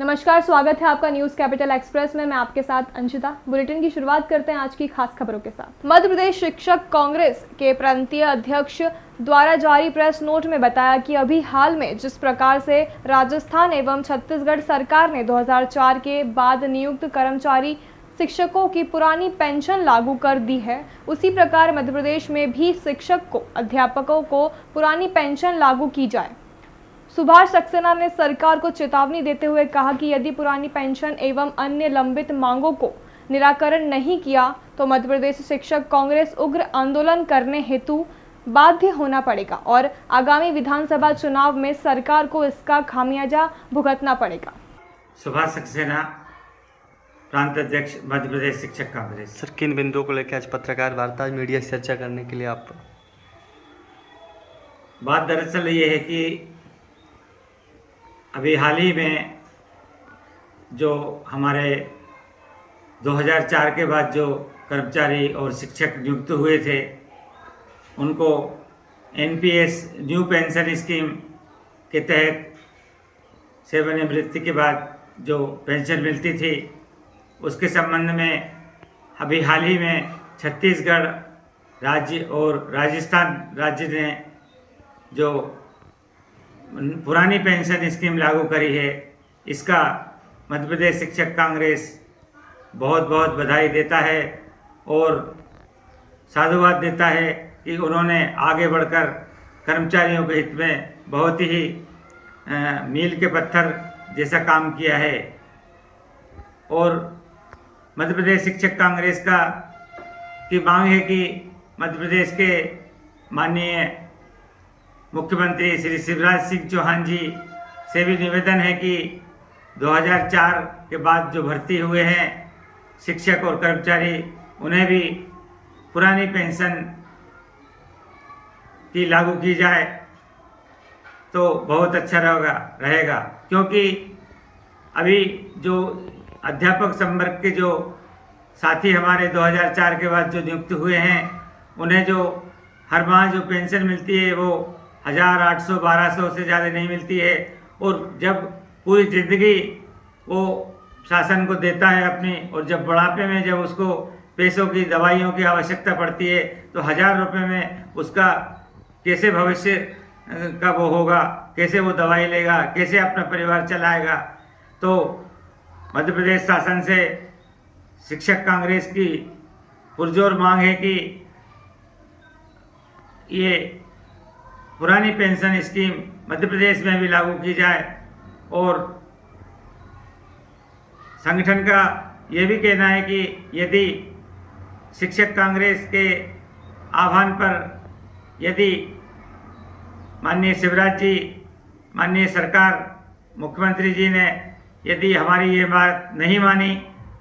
नमस्कार, स्वागत है आपका न्यूज कैपिटल एक्सप्रेस में। मैं आपके साथ अंशिता। बुलेटिन की शुरुआत करते हैं आज की खास खबरों के साथ। मध्य प्रदेश शिक्षक कांग्रेस के प्रांतीय अध्यक्ष द्वारा जारी प्रेस नोट में बताया कि अभी हाल में जिस प्रकार से राजस्थान एवं छत्तीसगढ़ सरकार ने 2004 के बाद नियुक्त कर्मचारी शिक्षकों की पुरानी पेंशन लागू कर दी है, उसी प्रकार मध्य प्रदेश में भी शिक्षक को अध्यापकों को पुरानी पेंशन लागू की जाए। सुभाष सक्सेना ने सरकार को चेतावनी देते हुए कहा कि यदि पुरानी पेंशन एवं अन्य लंबित मांगों को निराकरण नहीं किया तो मध्य प्रदेश शिक्षक कांग्रेस उग्र आंदोलन करने हेतु बाध्य होना पड़ेगा और आगामी विधानसभा चुनाव में सरकार को इसका खामियाजा भुगतना पड़ेगा। सुभाष सक्सेना, प्रांत अध्यक्ष, मध्य प्रदेश शिक्षक कांग्रेस। सर, किन बिंदुओं को लेकर आज पत्रकार वार्ता मीडिया से चर्चा करने के लिए आप? बात दरअसल ये है कि अभी हाल ही में जो हमारे 2004 के बाद जो कर्मचारी और शिक्षक नियुक्त हुए थे, उनको एनपीएस न्यू पेंशन स्कीम के तहत सेवानिवृत्ति के बाद जो पेंशन मिलती थी, उसके संबंध में अभी हाल ही में छत्तीसगढ़ राज्य और राजस्थान राज्य ने जो पुरानी पेंशन स्कीम लागू करी है, इसका मध्य प्रदेश शिक्षक कांग्रेस बहुत बहुत बधाई देता है और साधुवाद देता है कि उन्होंने आगे बढ़कर कर्मचारियों के हित में बहुत ही मील के पत्थर जैसा काम किया है। और मध्य प्रदेश शिक्षक कांग्रेस की मांग है कि मध्य प्रदेश के माननीय मुख्यमंत्री श्री शिवराज सिंह चौहान जी से भी निवेदन है कि 2004 के बाद जो भर्ती हुए हैं शिक्षक और कर्मचारी, उन्हें भी पुरानी पेंशन की लागू की जाए तो बहुत अच्छा रहेगा, क्योंकि अभी जो अध्यापक संवर्ग के जो साथी हमारे 2004 के बाद जो नियुक्त हुए हैं, उन्हें जो हर माह जो पेंशन मिलती है वो 1800-1200 से ज़्यादा नहीं मिलती है। और जब पूरी ज़िंदगी वो शासन को देता है अपनी, और जब बुढ़ापे में जब उसको पैसों की दवाइयों की आवश्यकता पड़ती है तो 1000 रुपये में उसका कैसे भविष्य का वो होगा, कैसे वो दवाई लेगा, कैसे अपना परिवार चलाएगा। तो मध्य प्रदेश शासन से शिक्षक कांग्रेस की पुरजोर मांग है कि ये पुरानी पेंशन स्कीम मध्य प्रदेश में भी लागू की जाए। और संगठन का ये भी कहना है कि यदि शिक्षक कांग्रेस के आह्वान पर यदि माननीय शिवराज जी, माननीय सरकार, मुख्यमंत्री जी ने यदि हमारी ये बात नहीं मानी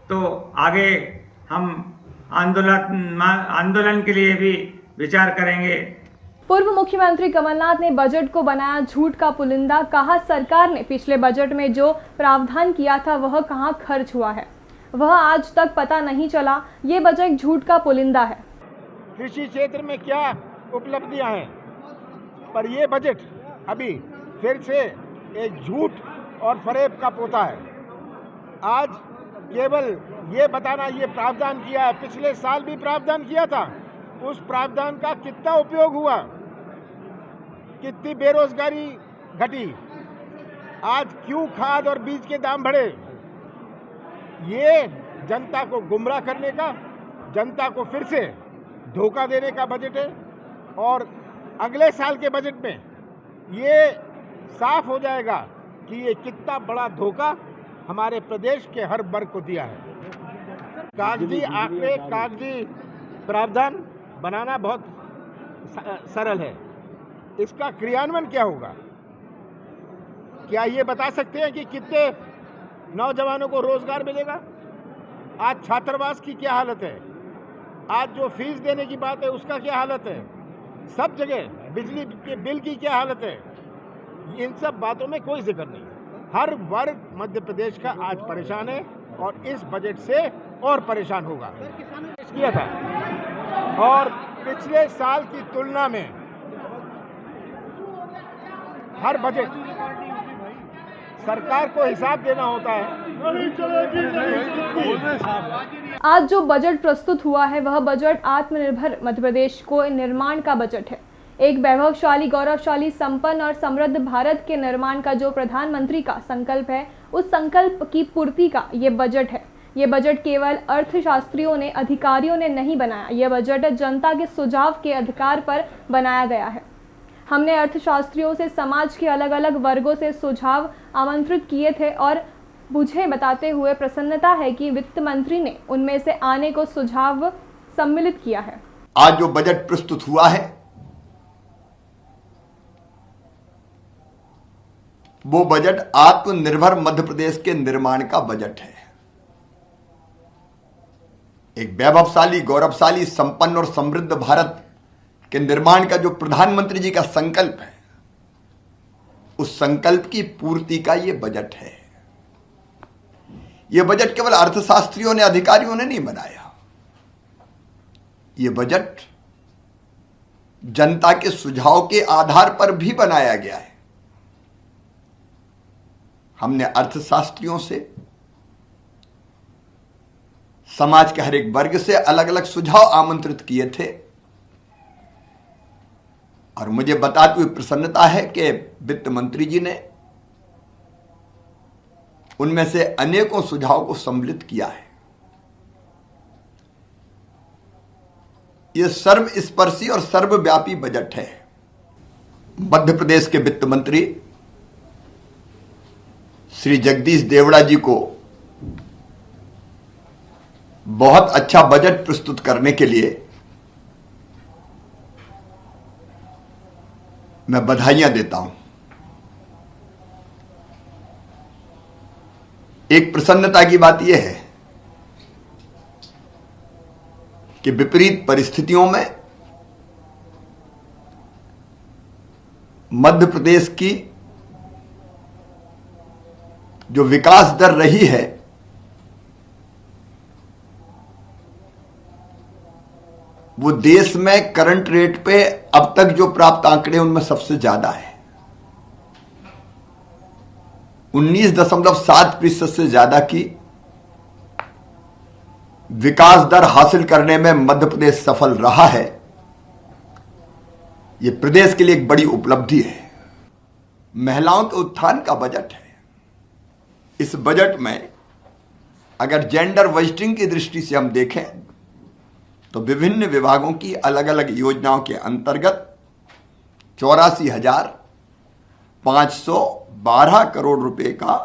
तो आगे हम आंदोलन के लिए भी विचार करेंगे। पूर्व मुख्यमंत्री कमलनाथ ने बजट को बनाया झूठ का पुलिंदा। कहा सरकार ने पिछले बजट में जो प्रावधान किया था वह कहां खर्च हुआ है, वह आज तक पता नहीं चला। ये बजट झूठ का पुलिंदा है। कृषि क्षेत्र में क्या उपलब्धियां हैं, पर ये बजट अभी फिर से एक झूठ और फरेब का पोता है। आज केवल ये बताना ये प्रावधान किया है, पिछले साल भी प्रावधान किया था, उस प्रावधान का कितना उपयोग हुआ, कितनी बेरोजगारी घटी, आज क्यों खाद और बीज के दाम बढ़े। ये जनता को गुमराह करने का, जनता को फिर से धोखा देने का बजट है। और अगले साल के बजट में ये साफ हो जाएगा कि ये कितना बड़ा धोखा हमारे प्रदेश के हर वर्ग को दिया है। कागजी आंकड़े, कागजी प्रावधान बनाना बहुत सरल है, इसका क्रियान्वयन क्या होगा? क्या ये बता सकते हैं कि कितने नौजवानों को रोजगार मिलेगा? आज छात्रावास की क्या हालत है, आज जो फीस देने की बात है उसका क्या हालत है, सब जगह बिजली के बिल की क्या हालत है, इन सब बातों में कोई जिक्र नहीं। हर वर्ग मध्य प्रदेश का आज परेशान है और इस बजट से और परेशान होगा। किया था और पिछले साल की तुलना में हर बजट सरकार को हिसाब देना होता है। आज जो बजट प्रस्तुत हुआ है वह बजट आत्मनिर्भर मध्य प्रदेश को निर्माण का बजट है। एक वैभवशाली, गौरवशाली, संपन्न और समृद्ध भारत के निर्माण का जो प्रधानमंत्री का संकल्प है, उस संकल्प की पूर्ति का ये बजट है। ये बजट केवल अर्थशास्त्रियों ने, अधिकारियों ने नहीं बनाया। यह बजट जनता के सुझाव के अधिकार पर बनाया गया है। हमने अर्थशास्त्रियों से, समाज के अलग अलग वर्गों से सुझाव आमंत्रित किए थे और मुझे बताते हुए प्रसन्नता है कि वित्त मंत्री ने उनमें से आने को सुझाव सम्मिलित किया है। आज जो बजट प्रस्तुत हुआ है वो बजट आत्मनिर्भर मध्य प्रदेश के निर्माण का बजट है। एक वैभवशाली, गौरवशाली, संपन्न और समृद्ध भारत के निर्माण का जो प्रधानमंत्री जी का संकल्प है, उस संकल्प की पूर्ति का यह बजट है। यह बजट केवल अर्थशास्त्रियों ने, अधिकारियों ने नहीं बनाया। यह बजट जनता के सुझाव के आधार पर भी बनाया गया है। हमने अर्थशास्त्रियों से, समाज के हर एक वर्ग से अलग अलग सुझाव आमंत्रित किए थे और मुझे बताते हुए प्रसन्नता है कि वित्त मंत्री जी ने उनमें से अनेकों सुझाव को सम्मिलित किया है। यह सर्वस्पर्शी और सर्वव्यापी बजट है। मध्य प्रदेश के वित्त मंत्री श्री जगदीश देवड़ा जी को बहुत अच्छा बजट प्रस्तुत करने के लिए मैं बधाइयां देता हूं। एक प्रसन्नता की बात यह है कि विपरीत परिस्थितियों में मध्य प्रदेश की जो विकास दर रही है वो देश में करंट रेट पे अब तक जो प्राप्त आंकड़े उनमें सबसे ज्यादा है। 19.7% से ज्यादा की विकास दर हासिल करने में मध्य प्रदेश सफल रहा है। यह प्रदेश के लिए एक बड़ी उपलब्धि है। महिलाओं के उत्थान का बजट है। इस बजट में अगर जेंडर बजटिंग की दृष्टि से हम देखें तो विभिन्न विभागों की अलग अलग योजनाओं के अंतर्गत 84,512 करोड़ रुपए का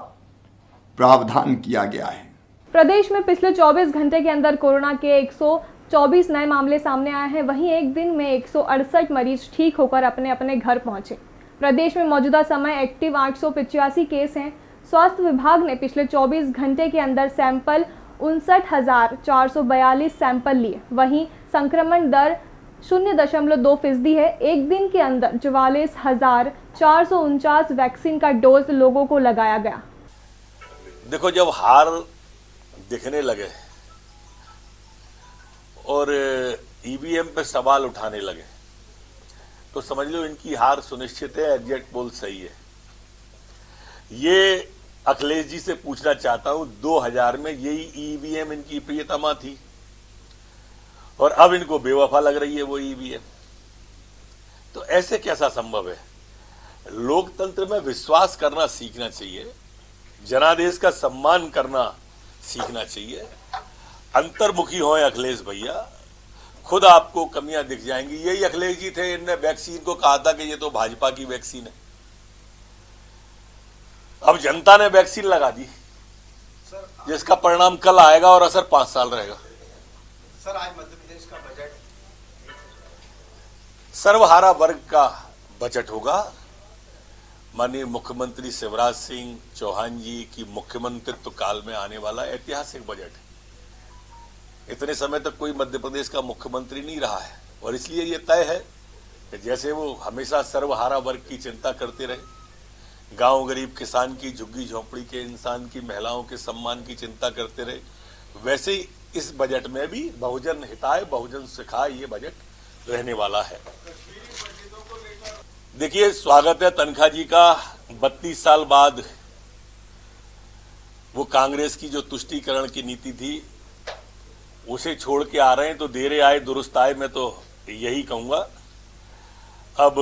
प्रावधान किया गया है। प्रदेश में पिछले 24 घंटे के अंदर कोरोना के 124 नए मामले सामने आए हैं। वहीं एक दिन में 168 मरीज ठीक होकर अपने अपने घर पहुंचे। प्रदेश में मौजूदा समय एक्टिव 885 केस हैं। स्वास्थ्य विभाग ने पिछले 24 घंटे के अंदर सैंपल 59,442 सैंपल लिए। वहीं संक्रमण दर 0.2% है। एक दिन के अंदर 44,449 वैक्सीन का डोज लोगों को लगाया गया। देखो, जब हार दिखने लगे और ईवीएम पे सवाल उठाने लगे तो समझ लो इनकी हार सुनिश्चित है। एग्जैक्ट पोल सही है। ये अखिलेश जी से पूछना चाहता हूं, 2000 में यही ईवीएम इनकी प्रियतमा थी और अब इनको बेवफा लग रही है वो ईवीएम। तो ऐसे कैसा संभव है? लोकतंत्र में विश्वास करना सीखना चाहिए। जनादेश का सम्मान करना सीखना चाहिए। अंतर्मुखी हों अखिलेश भैया, खुद आपको कमियां दिख जाएंगी। यही अखिलेश जी थे, इनने वैक्सीन को कहा था कि ये तो भाजपा की वैक्सीन है। अब जनता ने वैक्सीन लगा दी जिसका परिणाम कल आएगा और असर 5 साल रहेगा। सर, आज मध्य प्रदेश का बजट सर्वहारा वर्ग का बजट होगा। माननीय मुख्यमंत्री शिवराज सिंह चौहान जी की मुख्यमंत्रित्व काल में आने वाला ऐतिहासिक बजट है। इतने समय तक कोई मध्य प्रदेश का मुख्यमंत्री नहीं रहा है और इसलिए यह तय है कि जैसे वो हमेशा सर्वहारा वर्ग की चिंता करते रहे, गांव गरीब किसान की, झुग्गी झोंपड़ी के इंसान की, महिलाओं के सम्मान की चिंता करते रहे, वैसे ही इस बजट में भी बहुजन हिताय बहुजन सुखाय ये बजट रहने वाला है। देखिए, स्वागत है तनखा जी का। 32 साल बाद वो कांग्रेस की जो तुष्टीकरण की नीति थी उसे छोड़ के आ रहे हैं, तो देरे आए दुरुस्त आए, मैं तो यही कहूंगा। अब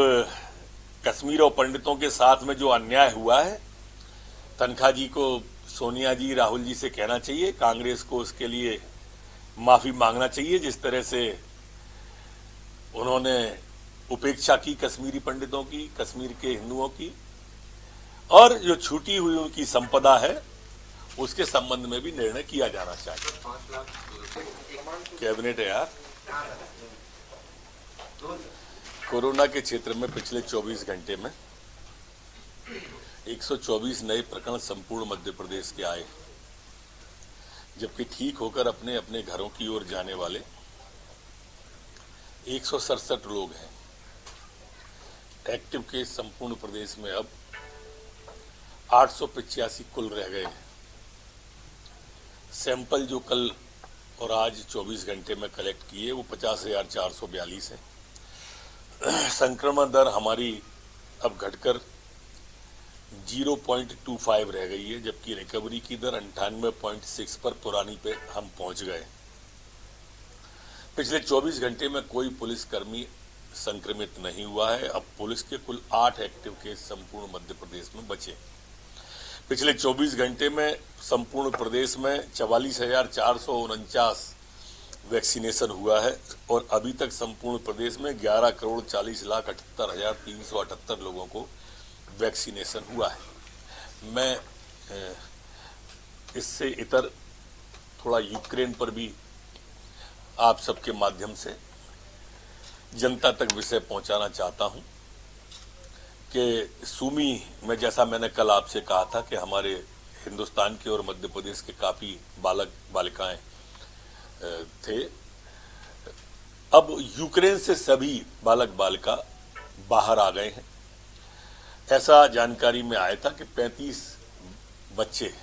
कश्मीर और पंडितों के साथ में जो अन्याय हुआ है, तनखा जी को सोनिया जी राहुल जी से कहना चाहिए, कांग्रेस को उसके लिए माफी मांगना चाहिए। जिस तरह से उन्होंने उपेक्षा की कश्मीरी पंडितों की, कश्मीर के हिंदुओं की, और जो छूटी हुई उनकी संपदा है उसके संबंध में भी निर्णय किया जाना चाहिए। कैबिनेट है यार। कोरोना के क्षेत्र में पिछले 24 घंटे में 124 नए प्रकरण संपूर्ण मध्य प्रदेश के आए, जबकि ठीक होकर अपने अपने घरों की ओर जाने वाले 167 लोग हैं। एक्टिव केस संपूर्ण प्रदेश में अब 885 कुल रह गए हैं। सैंपल जो कल और आज 24 घंटे में कलेक्ट किए वो 50,442 है। संक्रमण दर हमारी अब घटकर 0.25 रह गई है, जबकि रिकवरी की दर 98.6 पर पुरानी पे हम पहुंच गए। पिछले 24 घंटे में कोई पुलिसकर्मी संक्रमित नहीं हुआ है। अब पुलिस के कुल 8 एक्टिव केस संपूर्ण मध्य प्रदेश में बचे। पिछले 24 घंटे में संपूर्ण प्रदेश में 44,449 वैक्सीनेशन हुआ है और अभी तक संपूर्ण प्रदेश में 11,40,78,378 लोगों को वैक्सीनेशन हुआ है। मैं इससे इतर थोड़ा यूक्रेन पर भी आप सबके माध्यम से जनता तक विषय पहुंचाना चाहता हूं कि सुमी में, जैसा मैंने कल आपसे कहा था कि हमारे हिंदुस्तान के और मध्य प्रदेश के काफी बालक बालिकाएं थे, अब यूक्रेन से सभी बालक बालिका बाहर आ गए हैं। ऐसा जानकारी में आया था कि 35 बच्चे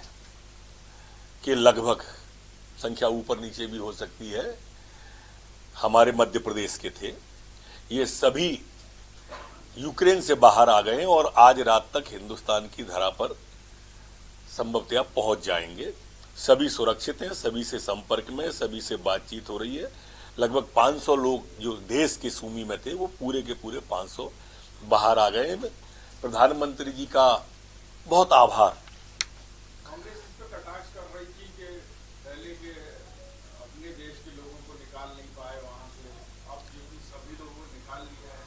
के लगभग, संख्या ऊपर नीचे भी हो सकती है, हमारे मध्य प्रदेश के थे। ये सभी यूक्रेन से बाहर आ गए और आज रात तक हिंदुस्तान की धरा पर संभवतः पहुंच जाएंगे। सभी सुरक्षित हैं, सभी से संपर्क में, सभी से बातचीत हो रही है। लगभग 500 लोग जो देश के सूमी में थे वो पूरे के पूरे 500 बाहर आ गए। प्रधानमंत्री जी का बहुत आभार। कांग्रेस इस पर कटाक्ष कर रही थी कि पहले के अपने देश के लोगों को निकाल नहीं पाए वहां से, अब क्योंकि सभी लोगों को निकाल लिया है।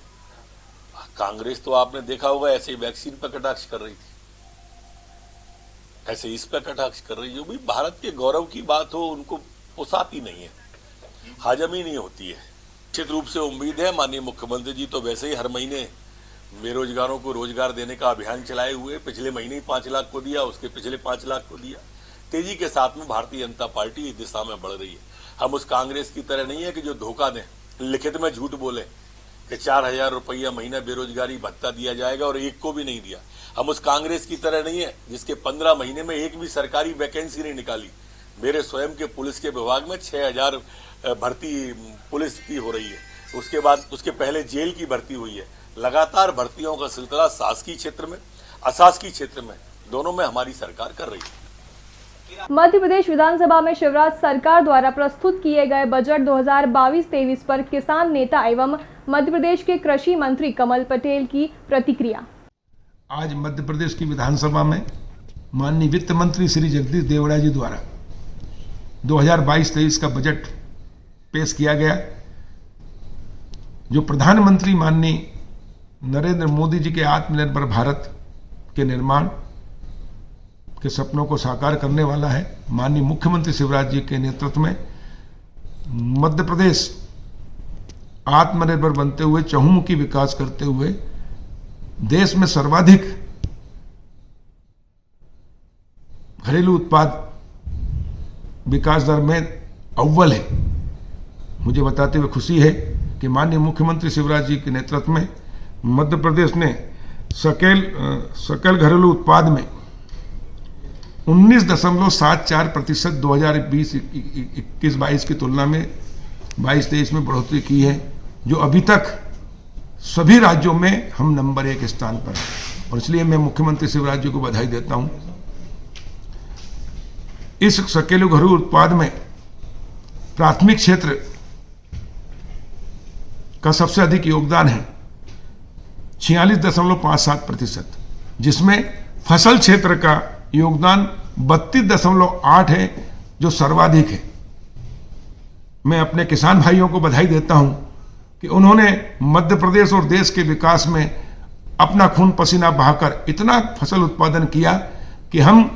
कांग्रेस तो आपने देखा होगा ऐसे ही वैक्सीन पर कटाक्ष कर रही थी, ऐसे इस पर कटाक्ष कर रही। जो भी भारत के गौरव की बात हो उनको पोसाती नहीं है, हजम ही नहीं होती है। निश्चित रूप से उम्मीद है, माननीय मुख्यमंत्री जी तो वैसे ही हर महीने बेरोजगारों को रोजगार देने का अभियान चलाए हुए, पिछले महीने ही 5 लाख को दिया, उसके पिछले 5 लाख को दिया। तेजी के साथ में भारतीय जनता पार्टी इस दिशा में बढ़ रही है। हम उस कांग्रेस की तरह नहीं है कि जो धोखा दें, लिखित में झूठ बोले कि 4,000 रुपया महीना बेरोजगारी भत्ता दिया जाएगा और एक को भी नहीं दिया। हम उस कांग्रेस की तरह नहीं है जिसके 15 महीने में एक भी सरकारी वैकेंसी नहीं निकाली। मेरे स्वयं के पुलिस के विभाग में 6,000 भर्ती पुलिस की हो रही है, उसके बाद उसके पहले जेल की भर्ती हुई है। लगातार भर्तियों का सिलसिला शासकीय क्षेत्र में, अशासकीय क्षेत्र में, दोनों में हमारी सरकार कर रही है। मध्य प्रदेश विधानसभा में शिवराज सरकार द्वारा प्रस्तुत किए गए बजट 2022-23 पर किसान नेता एवं मध्य प्रदेश के कृषि मंत्री कमल पटेल की प्रतिक्रिया। आज मध्य प्रदेश की विधानसभा में माननीय वित्त मंत्री श्री जगदीश देवड़ा जी द्वारा 2022-23 का बजट पेश किया गया, जो प्रधानमंत्री माननीय नरेंद्र मोदी जी के आत्मनिर्भर भारत के निर्माण के सपनों को साकार करने वाला है। माननीय मुख्यमंत्री शिवराज जी के नेतृत्व में मध्य प्रदेश आत्मनिर्भर बनते हुए, चहुमुखी विकास करते हुए देश में सर्वाधिक घरेलू उत्पाद विकास दर में अव्वल है। मुझे बताते हुए खुशी है कि माननीय मुख्यमंत्री शिवराज जी के नेतृत्व में मध्य प्रदेश ने सकल घरेलू उत्पाद में 19.74% 2020-21-22 की तुलना में 22-23 में बढ़ोतरी की है, जो अभी तक सभी राज्यों में हम नंबर 1 स्थान पर हैं। और इसलिए मैं मुख्यमंत्री शिवराज जी को बधाई देता हूं। इस अकेले घरेलू उत्पाद में प्राथमिक क्षेत्र का सबसे अधिक योगदान है 46.57%, जिसमें फसल क्षेत्र का योगदान 32.8 है, जो सर्वाधिक है। मैं अपने किसान भाइयों को बधाई देता हूं कि उन्होंने मध्य प्रदेश और देश के विकास में अपना खून पसीना बहाकर इतना फसल उत्पादन किया कि हम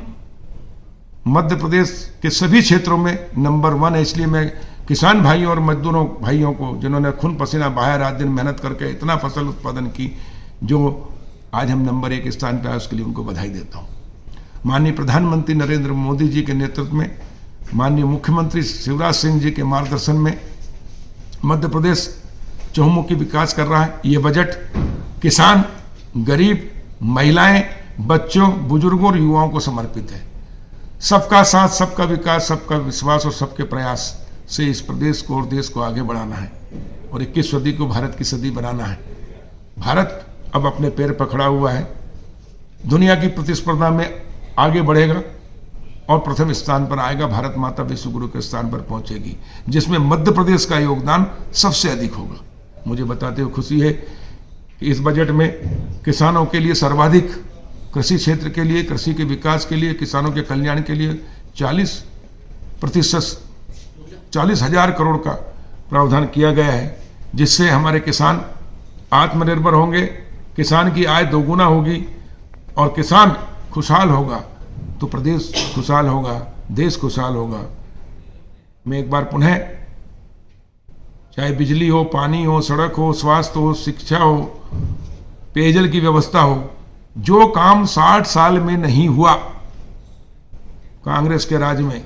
मध्य प्रदेश के सभी क्षेत्रों में नंबर 1 है। इसलिए मैं किसान भाइयों और मजदूरों भाइयों को, जिन्होंने खून पसीना बहाया, रात दिन मेहनत करके इतना फसल उत्पादन की, जो आज हम नंबर 1 स्थान पर आए, उसके लिए उनको बधाई देता हूँ। माननीय प्रधानमंत्री नरेंद्र मोदी जी के नेतृत्व में, माननीय मुख्यमंत्री शिवराज सिंह जी के मार्गदर्शन में मध्य प्रदेश चहुमुखी विकास कर रहा है। ये बजट किसान, गरीब, महिलाएं, बच्चों, बुजुर्गों और युवाओं को समर्पित है। सबका साथ, सबका विकास, सबका विश्वास और सबके प्रयास से इस प्रदेश को और देश को आगे बढ़ाना है और 21वीं सदी को भारत की सदी बनाना है। भारत अब अपने पैर पर खड़ा हुआ है, दुनिया की प्रतिस्पर्धा में आगे बढ़ेगा और प्रथम स्थान पर आएगा। भारत माता विश्व गुरु के स्थान पर पहुंचेगी, जिसमें मध्य प्रदेश का योगदान सबसे अधिक होगा। मुझे बताते हुए खुशी है कि इस बजट में किसानों के लिए सर्वाधिक, कृषि क्षेत्र के लिए, कृषि के विकास के लिए, किसानों के कल्याण के लिए 40,000 करोड़ का प्रावधान किया गया है, जिससे हमारे किसान आत्मनिर्भर होंगे, किसान की आय दोगुना होगी और किसान खुशहाल होगा तो प्रदेश खुशहाल होगा, देश खुशहाल होगा। मैं एक बार पुनः, चाहे बिजली हो, पानी हो, सड़क हो, स्वास्थ्य हो, शिक्षा हो, पेयजल की व्यवस्था हो, जो काम 60 साल में नहीं हुआ कांग्रेस के राज में,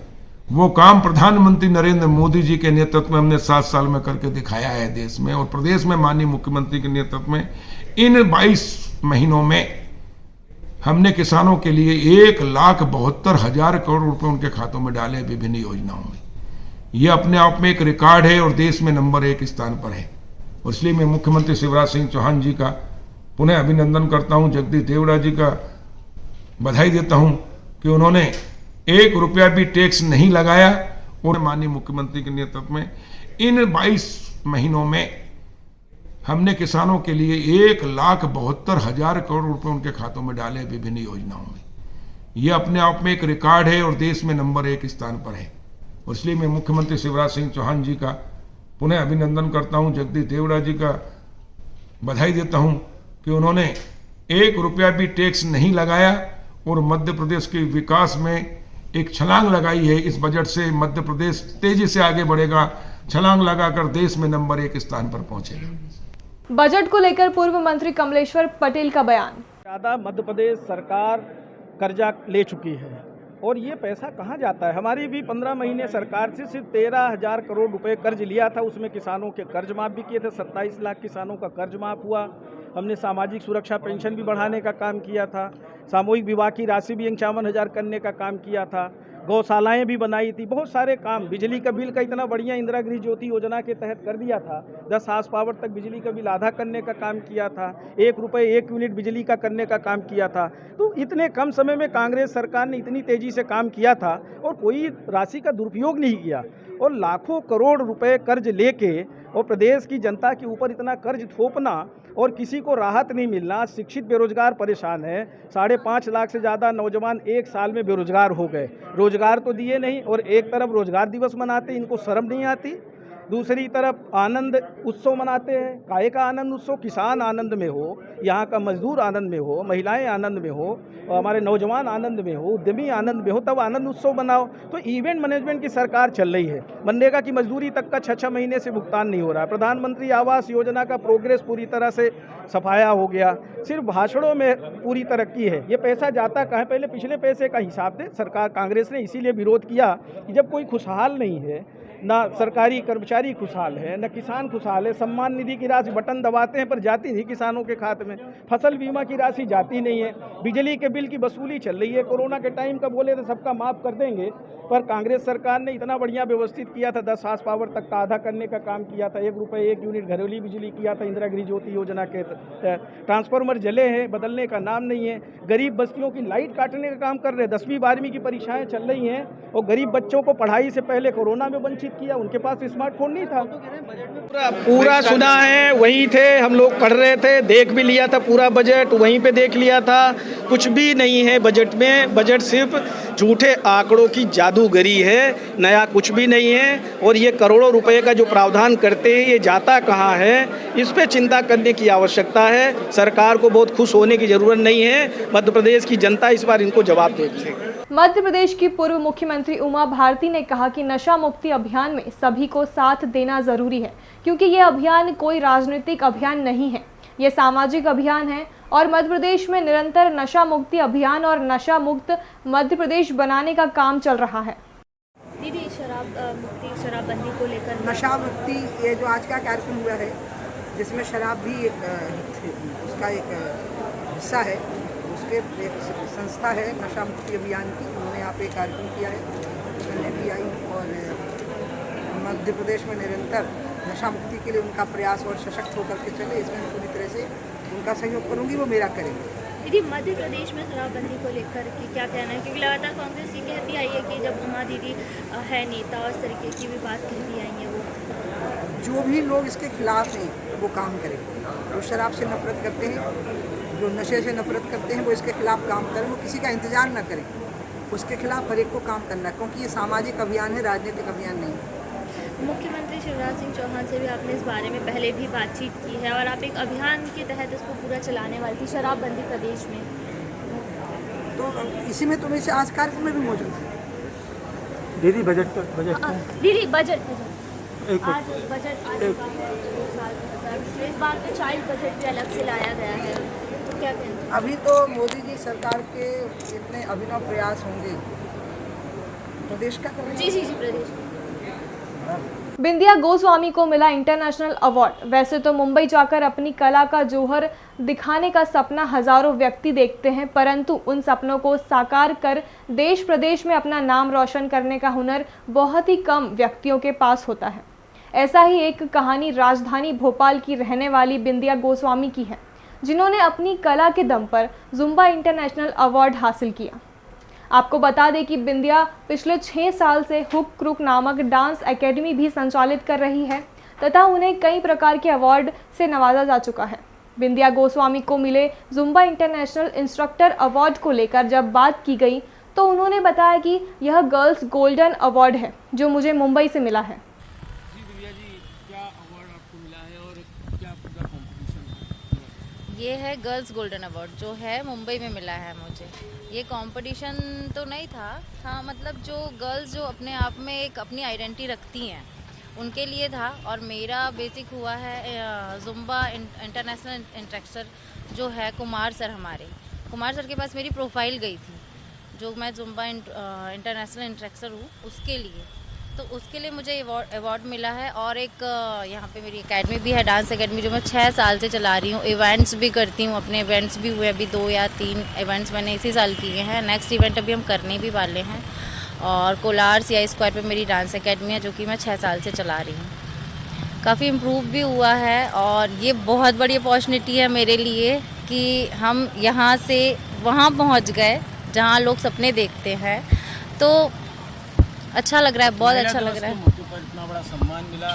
वो काम प्रधानमंत्री नरेंद्र मोदी जी के नेतृत्व में हमने 7 साल में करके दिखाया है देश में। और प्रदेश में माननीय मुख्यमंत्री के नेतृत्व में इन 22 महीनों में हमने किसानों के लिए 1,72,000 करोड़ रुपए उनके खातों में डाले विभिन्न योजनाओं में। यह अपने आप में एक रिकॉर्ड है और देश में नंबर 1 स्थान पर है। और इसलिए मैं मुख्यमंत्री शिवराज सिंह चौहान जी का पुनः अभिनंदन करता हूं, जगदीश देवड़ा जी का बधाई देता हूं कि उन्होंने 1 रुपया भी टैक्स नहीं लगाया और माननीय मुख्यमंत्री के नेतृत्व में इन 22 महीनों में हमने किसानों के लिए 1,72,000 करोड़ रुपए उनके खातों में डाले विभिन्न योजनाओं में। यह अपने आप में एक रिकॉर्ड है और देश में नंबर 1 स्थान पर है। और इसलिए मैं मुख्यमंत्री शिवराज सिंह चौहान जी का पुनः अभिनंदन करता हूं, जगदीश देवड़ा जी का बधाई देता हूं कि उन्होंने 1 रुपया भी टैक्स नहीं लगाया और मध्य प्रदेश के विकास में एक छलांग लगाई है। इस बजट से मध्य प्रदेश तेजी से आगे बढ़ेगा, छलांग लगाकर देश में नंबर 1 स्थान पर पहुंचेगा। बजट को लेकर पूर्व मंत्री कमलेश्वर पटेल का बयान। ज़्यादा मध्य प्रदेश सरकार कर्जा ले चुकी है और ये पैसा कहाँ जाता है। हमारी भी 15 महीने सरकार से सिर्फ 13,000 करोड़ रुपए कर्ज लिया था, उसमें किसानों के कर्ज माफ़ भी किए थे। 27 लाख किसानों का कर्ज माफ़ हुआ। हमने सामाजिक सुरक्षा पेंशन भी बढ़ाने का काम किया था, सामूहिक विवाह की राशि भी 51,000 करने का काम किया था, गौशालाएं भी बनाई थी, बहुत सारे काम। बिजली का बिल का इतना बढ़िया इंदिरा गृह ज्योति योजना के तहत कर दिया था, 10 हार्स पावर तक बिजली का बिल आधा करने का काम किया था, 1 रुपये 1 यूनिट बिजली का करने का काम किया था। तो इतने कम समय में कांग्रेस सरकार ने इतनी तेज़ी से काम किया था और कोई राशि का दुरुपयोग नहीं किया। और लाखों करोड़ रुपए कर्ज लेके और प्रदेश की जनता के ऊपर इतना कर्ज थोपना और किसी को राहत नहीं मिलना। शिक्षित बेरोजगार परेशान है, 5.5 लाख से ज़्यादा नौजवान 1 साल में बेरोजगार हो गए। रोजगार तो दिए नहीं और एक तरफ रोजगार दिवस मनाते, इनको शर्म नहीं आती। दूसरी तरफ आनंद उत्सव मनाते हैं। काहे का आनंद उत्सव? किसान आनंद में हो, यहाँ का मजदूर आनंद में हो, महिलाएं आनंद में हो, हमारे नौजवान आनंद में हो, उद्यमी आनंद में हो, तब आनंद उत्सव बनाओ। तो इवेंट मैनेजमेंट की सरकार चल रही है। मनरेगा की मजदूरी तक का 6-6 महीने से भुगतान नहीं हो रहा है। प्रधानमंत्री आवास योजना का प्रोग्रेस पूरी तरह से सफाया हो गया, सिर्फ भाषणों में पूरी तरक्की है। ये पैसा जाता कहाँ? पहले पिछले पैसे का हिसाब दे सरकार। कांग्रेस ने इसीलिए विरोध किया कि जब कोई खुशहाल नहीं है, ना सरकारी कर्मचारी खुशहाल है, न किसान खुशहाल है। सम्मान निधि की राशि बटन दबाते हैं पर जाती नहीं किसानों के खाते में, फसल बीमा की राशि जाती नहीं है, बिजली के बिल की वसूली चल रही है। कोरोना के टाइम का बोले तो सबका माफ़ कर देंगे, पर कांग्रेस सरकार ने इतना बढ़िया व्यवस्थित किया था, 10 हार्स पावर तक का आधा करने का काम किया था, 1 रुपये 1 यूनिट घरेलू बिजली किया था इंदिरा गृह ज्योति योजना के तहत। ट्रांसफार्मर जले हैं, बदलने का नाम नहीं है। गरीब बस्तियों की लाइट काटने का काम कर रहे हैं। 10वीं 12वीं की परीक्षाएं चल रही हैं और गरीब बच्चों को पढ़ाई से पहले कोरोना में वंचित किया, उनके पास स्मार्टफोन नहीं था। पूरा सुना है, वहीं थे हम लोग, पढ़ रहे थे, देख भी लिया था पूरा बजट, वहीं पे देख लिया था। कुछ भी नहीं है बजट में, बजट सिर्फ झूठे आंकड़ों की जादूगरी है, नया कुछ भी नहीं है। और ये करोड़ों रुपए का जो प्रावधान करते हैं ये जाता कहाँ है, इस पे चिंता करने की आवश्यकता है। सरकार को बहुत खुश होने की ज़रूरत नहीं है, मध्य प्रदेश की जनता इस बार इनको जवाब देगी। मध्य प्रदेश की पूर्व मुख्यमंत्री उमा भारती ने कहा कि नशा मुक्ति अभियान में सभी को साथ देना जरूरी है, क्योंकि ये अभियान कोई राजनीतिक अभियान नहीं है, ये सामाजिक अभियान है और मध्य प्रदेश में निरंतर नशा मुक्ति अभियान और नशा मुक्त मध्य प्रदेश बनाने का काम चल रहा है। दीदी, शराबबंदी को लेकर नशा मुक्ति ये जो आज का कार्यक्रम हुआ है, जिसमें शराब भी उसका एक हिस्सा है, उसके एक संस्था है नशा मुक्ति अभियान की, उन्होंने यहाँ पे कार्यक्रम किया है, उसमें भी आई और मध्य प्रदेश में निरंतर नशा मुक्ति के लिए उनका प्रयास और सशक्त होकर के चले, इसमें पूरी तरह से उनका सहयोग करूँगी, वो मेरा करेंगे। दीदी, मध्य प्रदेश में शराबबंदी को लेकर के क्या कहना है, क्योंकि लगातार कांग्रेस ये कहती आई है कि जब उमा दीदी है नेता और इस तरीके की भी बात कहती आई है, वो जो भी लोग इसके खिलाफ हैं वो काम करें, जो शराब से नफरत करते हैं, जो नशे से नफरत करते हैं, वो इसके खिलाफ काम करें, वो किसी का इंतजार न करें, उसके खिलाफ हर एक को काम करना है, क्योंकि ये सामाजिक अभियान है, राजनीतिक अभियान नहीं है। मुख्यमंत्री शिवराज सिंह चौहान से भी आपने इस बारे में पहले भी बातचीत की है और आप एक अभियान के तहत इसको पूरा चलाने वाली थी, शराबबंदी प्रदेश में, तो इसी में तो वैसे आज कार्यक्रम में भी मौजूद है। दीदी बजट दीदी बजट आज बजट इस बार का चाइल्ड बजट भी अलग से लाया गया है, तो क्या कहते हैं? अभी तो मोदी जी सरकार के इतने अभिनव प्रयास होंगे प्रदेश का करेंगे। जी प्रदेश। बिंदिया गोस्वामी को मिला इंटरनेशनल अवार्ड। वैसे तो मुंबई जाकर अपनी कला का जौहर दिखाने का सपना हजारों व्यक्ति देखते हैं, परंतु उन सपनों को साकार कर देश प्रदेश में अपना नाम रोशन करने का हुनर बहुत ही कम व्यक्तियों के पास होता है। ऐसा ही एक कहानी राजधानी भोपाल की रहने वाली बिंदिया गोस्वामी की है, जिन्होंने अपनी कला के दम पर जुम्बा इंटरनेशनल अवार्ड हासिल किया। आपको बता दें कि बिंदिया पिछले 6 साल से हुक क्रुक नामक डांस एकेडमी भी संचालित कर रही है तथा उन्हें कई प्रकार के अवार्ड से नवाजा जा चुका है। बिंदिया गोस्वामी को मिले जुम्बा इंटरनेशनल इंस्ट्रक्टर अवार्ड को लेकर जब बात की गई तो उन्होंने बताया कि यह गर्ल्स गोल्डन अवार्ड है जो मुझे मुंबई से मिला है। जी बिंदिया जी, क्या अवार्ड आपको मिला है और क्या पूरा कॉम्पिटिशन है? ये है गर्ल्स गोल्डन अवार्ड जो है मुंबई में मिला है मुझे। ये कंपटीशन तो नहीं था, हाँ मतलब जो गर्ल्स जो अपने आप में एक अपनी आइडेंटिटी रखती हैं उनके लिए था। और मेरा बेसिक हुआ है जुम्बा इंटरनेशनल इंस्ट्रक्टर जो है कुमार सर के पास मेरी प्रोफाइल गई थी, जो मैं जुम्बा इंटरनेशनल इंस्ट्रक्टर हूँ उसके लिए, तो उसके लिए मुझे अवार्ड मिला है। और एक यहाँ पे मेरी एकेडमी भी है, डांस एकेडमी, जो मैं 6 साल से चला रही हूँ। इवेंट्स भी करती हूँ, अपने इवेंट्स भी हुए, अभी 2 या 3 इवेंट्स मैंने इसी साल किए हैं। नेक्स्ट इवेंट अभी हम करने भी वाले हैं। और कोलार CI स्क्वायर पे मेरी डांस एकेडमी है जो कि मैं 6 साल से चला रही हूँ। काफ़ी इम्प्रूव भी हुआ है और ये बहुत बड़ी अपॉर्चुनिटी है मेरे लिए कि हम यहाँ से वहाँ पहुँच गए जहाँ लोग सपने देखते हैं, तो अच्छा लग रहा है, बहुत अच्छा लग रहा है। मौके पर इतना बड़ा सम्मान मिला,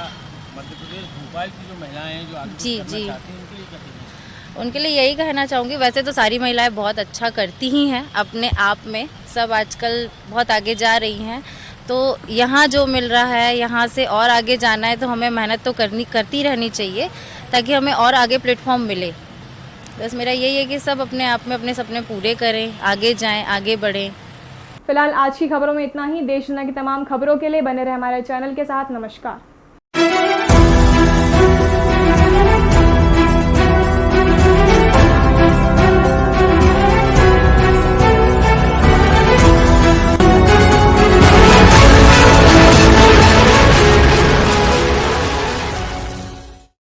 मध्य प्रदेश भोपाल की जो महिलाएं हैं जो आगे जी करना चाहती हैं, उनके लिए क्या कहना? उनके लिए यही कहना चाहूँगी, वैसे तो सारी महिलाएं बहुत अच्छा करती ही हैं अपने आप में, सब आजकल बहुत आगे जा रही हैं, तो यहाँ जो मिल रहा है यहाँ से और आगे जाना है तो हमें मेहनत तो करती रहनी चाहिए ताकि हमें और आगे प्लेटफॉर्म मिले। बस मेरा यही है कि सब अपने आप में अपने सपने पूरे करें, आगे जाएं, आगे बढ़ें। फिलहाल आज की खबरों में इतना ही। देश दुनिया की तमाम खबरों के लिए बने रहे हमारे चैनल के साथ। नमस्कार।